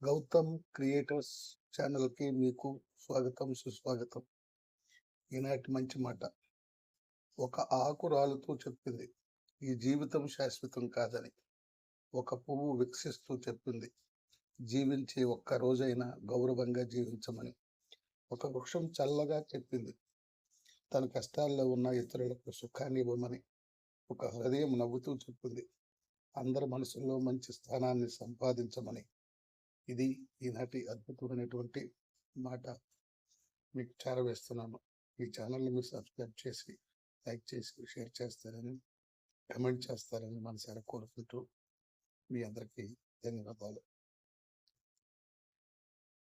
Gautam creators ఛానల్కి మీకు స్వాగతం సుస్వాగతం. ఈనాటి మంచి మాట. ఒక ఆకు రాలుతూ చెప్పింది, ఈ జీవితం శాశ్వతం కాదని. ఒక పువ్వు వికసిస్తూ చెప్పింది, జీవించే ఒక్క రోజైనా గౌరవంగా జీవించమని. ఒక వృక్షం చల్లగా చెప్పింది, తన కష్టాల్లో ఉన్న ఇతరులకు సుఖాన్ని ఇవ్వమని. ఒక హృదయం నవ్వుతూ చెప్పింది, అందరి మనసుల్లో మంచి స్థానాన్ని సంపాదించమని. ఇది ఈనాటి అద్భుతమైనటువంటి మాట మీకు చేరవేస్తున్నాను. ఈ ఛానల్ని మీరు సబ్స్క్రైబ్ చేసి, లైక్ చేసి, షేర్ చేస్తారని, కమెంట్ చేస్తారని మనసారా కోరుకుంటూ మీ అందరికీ ధన్యవాదాలు.